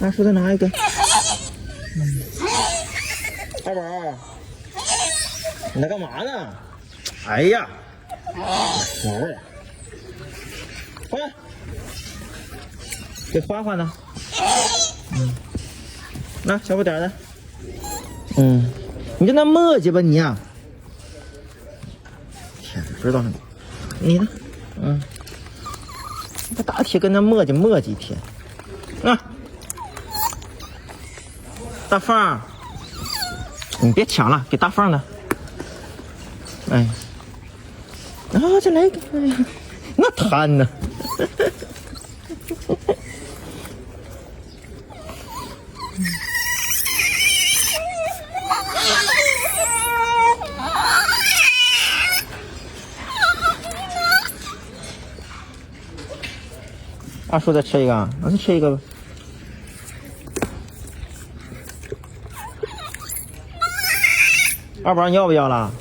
二叔再拿一个。二宝，你在干嘛呢？哎呀，玩儿，回来，给欢欢呢。那小不点儿的。你在那磨叽吧你呀、天，知道了吗？你呢？这大铁跟那磨叽一天。大凤，你别抢了，给大凤的。哎，再来一个，哎呀，那贪呢。二叔再吃一个啊，再吃一个吧。二宝，你要不要了？